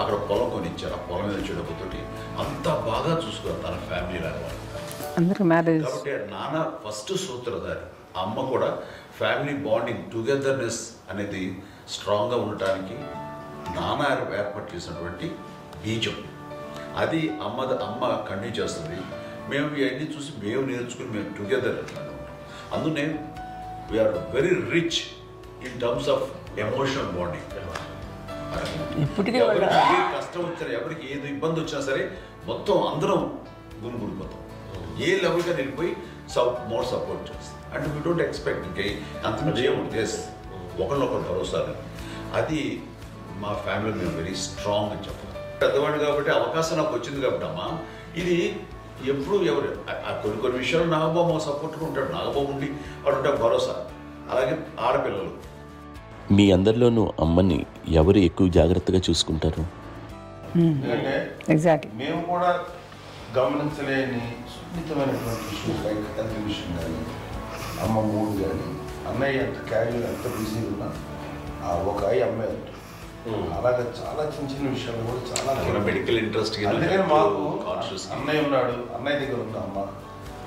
అక్కడ పొలం కొనిచ్చారు, ఆ పొలం ఇచ్చే డబ్బుతోటి అంతా బాగా చూసుకోరు తన ఫ్యామిలీ లాగా. అందరూ మ్యారేజ్ కాబట్టి నాన్న ఫస్ట్ సూత్రధారి, అమ్మ కూడా ఫ్యామిలీ బాండింగ్ టుగెదర్నెస్ అనేది స్ట్రాంగ్గా ఉండటానికి నాన్న ఏర్పాటు చేసినటువంటి బీజం అది అమ్మ కంటిన్యూ చేస్తుంది. మేము ఇవన్నీ చూసి మేము నేర్చుకుని మేము టుగెదర్ అందునే we are very rich in terms of emotional bonding. ఇప్పటికీ ఏ కష్టం వచ్చినా ఎవరికి ఏది ఇబ్బంది వచ్చినా సరే మొత్తం అందరం గుమిగూడిపోతాం. ఏ లెవెల్గా వెళ్ళిపోయి మోర్ సపోర్ట్ చేస్తాం. అండ్ వీ డోంట్ ఎక్స్పెక్ట్ ఇంకే అంత చేయకూడదు. ఎస్ ఒకరినొకరు భరోసా. అది మా ఫ్యామిలీ మేము వెరీ స్ట్రాంగ్ అని చెప్పాలి. పెద్దవాడు కాబట్టి అవకాశం నాకు వచ్చింది కాబట్టి అమ్మ ఇది ఎప్పుడు ఎవరు కొన్ని విషయాలు నాగబాబు సపోర్ట్గా ఉంటాడు. నాగబాబు ఉండి వాడు ఉంటాడు భరోసా. అలాగే ఆడపిల్లలు మీ అందరిలోనూ అమ్మని ఎవరు ఎక్కువ జాగ్రత్తగా చూసుకుంటారు? ఎందుకంటే ఎగ్జాక్ట్లీ మేము కూడా గమనించలేని సున్నితమైనటువంటి విషయం, లైక్ హెల్త్ విషయం కానీ, అమ్మ మూడు కానీ, అన్నయ్య ఎంత క్యాజువల్ ఎంత బిజీ ఉన్నా ఆ ఒక అమ్మాయి ఉంటుంది. అలాగే చాలా చిన్న చిన్న విషయాలు కూడా చాలా మెడికల్ ఇంట్రెస్ట్. అందుకని మాకు అన్నయ్య ఉన్నాడు, అన్నయ్య దగ్గర ఉంది అమ్మ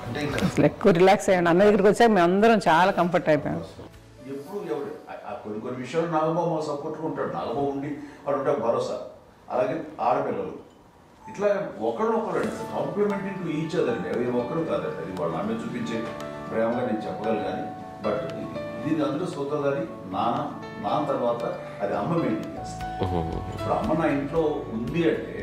అంటే ఇంకా అసలు ఎక్కువ రిలాక్స్ అయ్యాను. అన్న దగ్గరికి వచ్చాక మేము అందరం చాలా కంఫర్ట్ అయిపోయాం. ఎప్పుడు ఎవరు కొన్ని విషయాలు నాగబాబు సపోర్ట్గా ఉంటాడు. నాగబాబు ఉండి వాడు ఉంటాడు భరోసా. అలాగే ఆడపిల్లలు ఇట్లా ఒకరినొకరు కాంప్లిమెంటింగ్ టు ఈచ్ అదర్ అండి. అవి ఒక్కరు కాదండి, అది వాళ్ళు ఆమె చూపించే ప్రేమగా నేను చెప్పగలను. కానీ బట్ దీని అందరూ సూత్రధారి నాన్న తర్వాత అది అమ్మ మెయింటైన్ చేస్తుంది. ఇప్పుడు అమ్మ నా ఇంట్లో ఉంది అంటే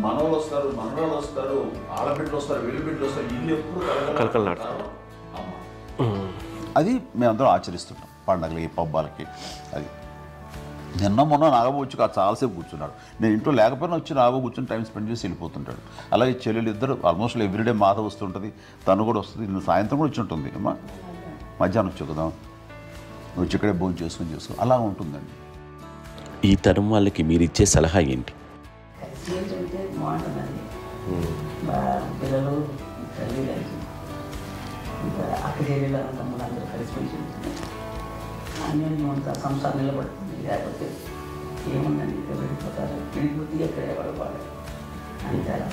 మనవలు వస్తారు, మనవరాలు వస్తారు, ఆడబిడ్డలు వస్తారు, వెల్లుబిడ్డలు వస్తారు, ఇల్లు ఎప్పుడు కలకలాడతారు అమ్మ. అది మేమందరం ఆచరిస్తుంటాం పండగలకి పబ్బాలకి. అది నిన్న మొన్న నాగబాబు వచ్చి చాలాసేపు కూర్చున్నాడు. నేను ఇంట్లో లేకపోయినా వచ్చి నాగబాబు కూర్చొని టైం స్పెండ్ చేసి వెళ్ళిపోతుంటాడు. అలాగే చెల్లెలు ఇద్దరు ఆల్మోస్ట్ ఎవ్రీడే మాత వస్తుంటుంది, తను కూడా వస్తుంది. నిన్న సాయంత్రం కూడా వచ్చి ఉంటుంది. అమ్మా మధ్యాహ్నం వచ్చి కదా వచ్చి ఇక్కడే భోజనం చేసుకో అలా ఉంటుందండి. ఈ తరం వాళ్ళకి మీరు ఇచ్చే సలహా ఏంటి? ఉంటే బాగుంటుందండి. పిల్లలు తల్లి కలిసి ఇంకా అక్కడేళ్ళ తమ్ముడు అందరూ కలిసిపోయి ఉంటుంది. అన్నీ అంతా సంసారం నిలబడుతుంది. లేకపోతే ఏముందండి ఇక్కడ వెళ్ళిపోతారు, వెళ్ళిపోతే ఎక్కడ ఎవరు వాళ్ళు అని చాలా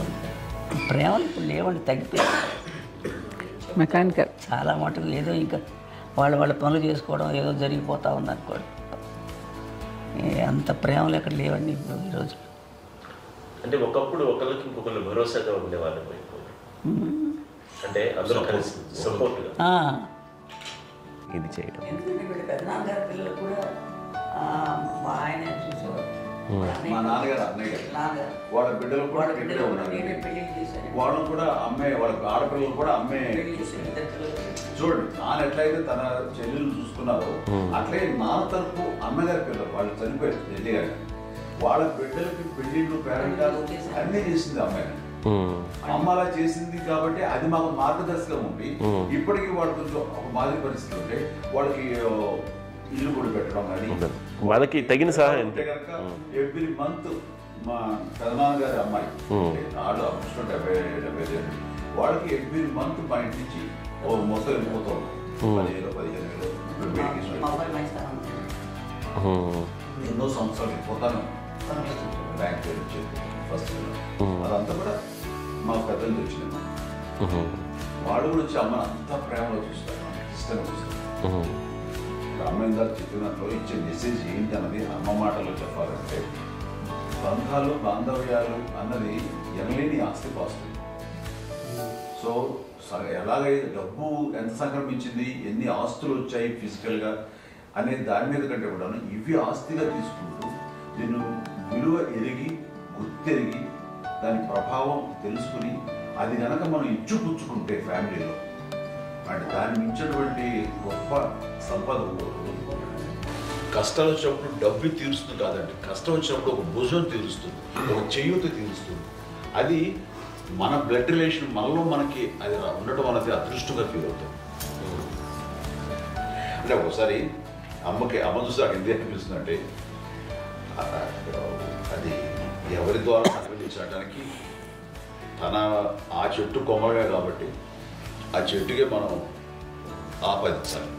ప్రేమలు ఇప్పుడు లేవండి, తగ్గిపోయాయి. మెకానికల్ చాలా మటుకు ఏదో ఇంకా వాళ్ళ పనులు చేసుకోవడం ఏదో జరిగిపోతూ ఉంది అనుకోండి. అంత ప్రేమలు ఎక్కడ లేవండి ఇప్పుడు ఈరోజు. అంటే ఒకప్పుడు ఒకరికి ఇంకొకరు భరోసాగా ఉండేవాళ్ళు, అంటే అందరూ కలిసి సపోర్ట్గా ఇది చేయడం. ఎందుకంటే వీళ్ళ పెద్దనాన్నగారి పిల్లలు కూడా ఆయన చూసేవారు. మా నాన్నగారు అన్నయ్య గారు వాళ్ళ బిడ్డలు కూడా ఇక్కడే ఉన్నారు. వాళ్ళు కూడా అమ్మాయి, వాళ్ళ ఆడపిల్లలు కూడా అమ్మాయి చూడండి. నాన్న ఎట్లయితే తన చెల్లెలు చూసుకున్నారో అట్లే నాన్న తరపు అమ్మగారి పిల్లలు వాళ్ళు చనిపోయారు చెల్లి గారు. వాళ్ళ బిడ్డలకి పెళ్లిళ్ళు పేరెంటాలు అన్నీ చేసింది అమ్మాయి. అమ్మ అలా చేసింది కాబట్టి అది మాకు మార్గదర్శకం ఉంది. ఇప్పటికీ వాళ్ళు కొంచెం ఒక మాదిరి పరిస్థితి ఉంటే వాళ్ళకి ఇల్లు కూడా పెట్టడం కానీ వాళ్ళకి తగిన సహాయం కనుక ఎవ్రీ మంత్ మా పెదనాన్నగారి అమ్మాయి వాళ్ళు అప్పుడు 70 వాళ్ళకి ఎవ్రీ మంత్ మా ఇంటి నుంచి ఓ మొత్తం వెళ్ళిపోతాం 15,000 ఎన్నో సంవత్సరాలు వెళ్ళిపోతాను. బ్యాంక్ వచ్చేది ఫస్ట్ అదంతా కూడా మా పెద్దలు తెచ్చినాము. వాడు కూడా వచ్చి అమ్మని అంతా ప్రేమలో చూస్తారు, ఇష్టంగా చూస్తారు. అమ్మ ఇందాక చెప్పినట్లు ఇచ్చే మెసేజ్ ఏంటి అన్నది అమ్మ మాటలో చెప్పాలంటే బంధాలు బాంధవ్యాలు అన్నది ఎనలేని ఆస్తిపాస్తులు. సో ఎలాగైతే డబ్బు ఎంత సంక్రమించింది, ఎన్ని ఆస్తులు వచ్చాయి ఫిజికల్గా అనే దాని మీద కంటే కూడా ఇవి ఆస్తిగా తీసుకుంటూ దీన్ని విలువ ఎరిగి గుర్తెరిగి దాని ప్రభావం తెలుసుకుని అది కనుక మనం ఇచ్చుపుచ్చుకుంటే ఫ్యామిలీలో అంటే దాన్ని మించినటువంటి గొప్ప సంపద. కష్టాలు వచ్చినప్పుడు డబ్బు తీరుస్తుంది కాదండి, కష్టం వచ్చినప్పుడు ఒక భుజం తీరుస్తుంది, ఒక చేయూత తీరుస్తుంది. అది మన బ్లడ్ రిలేషన్ మనలో మనకి అది ఉండటం అనేది అదృష్టంగా ఫీల్ అవుతుంది. అంటే ఒకసారి అమ్మ చూసి నాకు ఎందుకు అనిపిస్తుంది అంటే అది ఎవరి ద్వారా సంగ్రహించడానికి తన ఆ చెట్టు కొమ్మగా కాబట్టి ఆ చెట్టుకే మనం ఆపాదించాలి.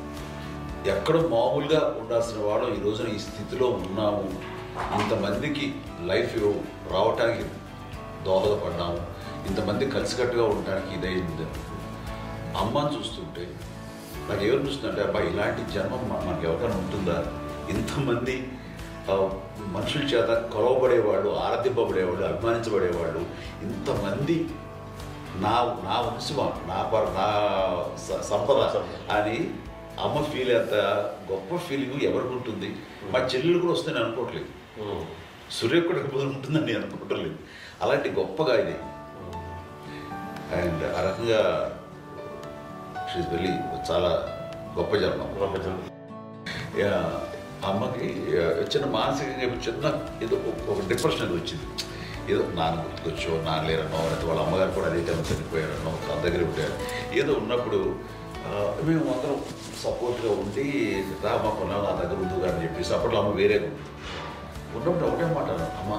ఎక్కడో మామూలుగా ఉండాల్సిన వాడు ఈ రోజున ఈ స్థితిలో ఉన్నాము, ఇంతమందికి లైఫ్ రావటానికి దోహదపడ్డాము, ఇంతమంది కలిసికట్టుగా ఉండటానికి ఇదైంది. అమ్మని చూస్తుంటే నాకు ఎవరు చూస్తుందంటే అబ్బా ఇలాంటి జన్మం మనకు ఎవరికైనా ఉంటుందా? ఇంతమంది మనుషుల చేత కొలవబడేవాళ్ళు, ఆరాధింపబడేవాళ్ళు, అభిమానించబడేవాళ్ళు, ఇంతమంది నా నా వంశం, నా సంపద అని అమ్మ ఫీల్ అంత గొప్ప ఫీలింగ్ ఎవరికి ఉంటుంది? మా చెల్లెలు కూడా వస్తే నేను అనుకోవట్లేదు, సూర్య కూడా ఉంటుందని నేను అనుకోవట్లేదు. అలాంటి గొప్పగా ఇది. అండ్ ఆ రకంగా షీఈ్ వెరీ చాలా గొప్ప జన్మ. అమ్మకి చిన్న మానసికంగా చిన్న ఏదో ఒక డిప్రెషన్ అది వచ్చింది. ఏదో నాన్న గుర్తుకొచ్చో, నాన్న లేరన్నో, అయితే వాళ్ళ అమ్మగారు కూడా అదే టైం చనిపోయారన్నో, తన దగ్గర ఉంటారు. ఏదో ఉన్నప్పుడు మేము అందరం సపోర్ట్గా ఉండి రామా కొన్నాం నా దగ్గర ఉందిగా అని చెప్పేసి అప్పట్లో అమ్మ వేరే ఉన్నప్పుడు ఒకటే మాట, అమ్మ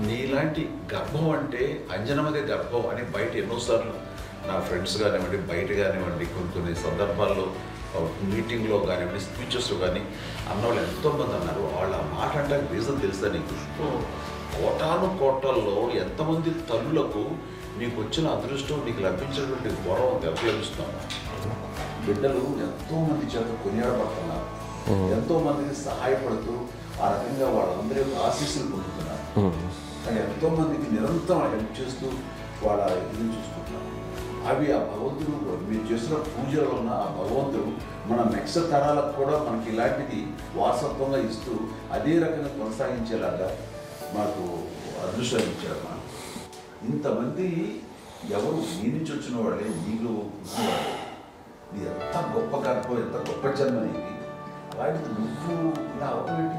నీలాంటి గర్భం అంటే అంజనమదే గర్భం అని బయట ఎన్నోసార్లు నా ఫ్రెండ్స్ కానివ్వండి, బయట కానివ్వండి, కొన్ని సందర్భాల్లో మీటింగ్లో కానివ్వండి, స్పీచెస్లో కానీ అన్నవాళ్ళు ఎంతోమంది అన్నారు. వాళ్ళ మాట అంటే రీజన్ తెలుసా నీకు? కోటాను కోటల్లో ఎంతమంది తల్లులకు నీకు వచ్చిన అదృష్టం, నీకు లభించినటువంటి గౌరవం ఎవరు లభిస్తున్నావు? బిడ్డలు ఎంతోమంది చేత కొనియాడబడుతున్నారు, ఎంతోమందికి సహాయపడుతూ ఆ రకంగా వాళ్ళందరి యొక్క ఆశీస్సులు పొందుతున్నారు. కానీ ఎంతోమందికి నిరంతరం హెల్ప్ చేస్తూ వాళ్ళ ఇది చూసుకుంటున్నారు. అవి ఆ భగవంతుడు మీరు చేసిన పూజలో ఉన్న ఆ భగవంతుడు మన నెక్స్ట్ తరాలకు కూడా మనకి ఇలాంటిది వారసత్వంగా ఇస్తూ అదే రకంగా కొనసాగించేలాగా మాకు అదృష్టాన్ని ఇచ్చారు. ఇంతమంది ఎవరు నీ నుంచి వచ్చిన వాళ్ళే నీళ్ళు నీ ఎంత గొప్ప గర్భం, ఎంత గొప్ప జన్మ నీది. అలాంటిది నువ్వు ఇలా అవటమేంటి?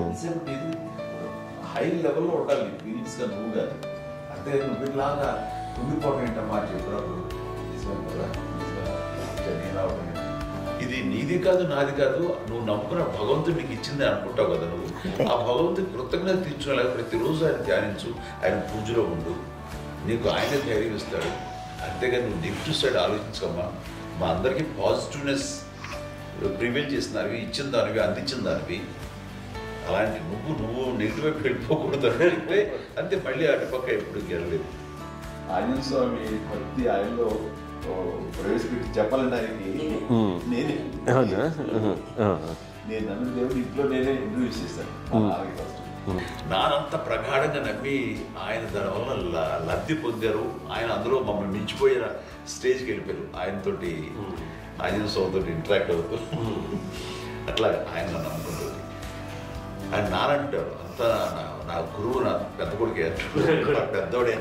ఎంతసేపు నీది హై లెవెల్లో ఉండాలి నీ ఫీలింగ్స్గా నువ్వు కానీ. అంటే నువ్వు ఇలాగా కుంగిపోవడం ఏంటమ్మా చెప్పినప్పుడు నిజమే కదా, నేను అవటం ఏంటి? ఇది నీది కాదు, నాది కాదు, నువ్వు నమ్ముకున్న భగవంతుడు నీకు ఇచ్చింది అనుకుంటావు కదా. నువ్వు ఆ భగవంతుడి కృతజ్ఞత తీర్చుకోలేక ప్రతిరోజు ఆయన ధ్యానించు, ఆయన పూజలో ఉండు, నీకు ఆయనే ధైర్యం ఇస్తాడు. అంతేగాని నువ్వు నెగిటివ్ సైడ్ ఆలోచించమ్మా. మా అందరికీ పాజిటివ్నెస్ ప్రివైల్ చేసిన దానివి, ఇచ్చిన దానివి, అందించిన దానివి. అలాంటి నువ్వు నెగిటివ్ వైపు వెళ్ళిపోకూడదు అంటే అంతే. మళ్ళీ అటుపక్క ఎప్పుడు గెలలేదు. ఆంజనేయ స్వామి భక్తి ఆయనలో ప్రవేశపెట్టి చెప్పాలంటే ఆయనకి నేనే నేను నమ్మిన దేవుడు ఇంట్లో నేనే ఇంట్రడ్యూస్ చేశాను. నానంత ప్రగాఢంగా నమ్మి ఆయన దానివల్ల లబ్ధి పొందారు. ఆయన అందులో మమ్మల్ని మించిపోయిన స్టేజ్కి వెళ్ళిపోయారు. ఆయనతోటి ఆంజనేయ స్వామితో ఇంటరాక్ట్ అవుతూ అట్లా ఆయన నమ్ముకుంటుంది. ఆయన నానంటారు అంతా నా గురువు, నా పెద్ద కొడుకే, పెద్దోడే.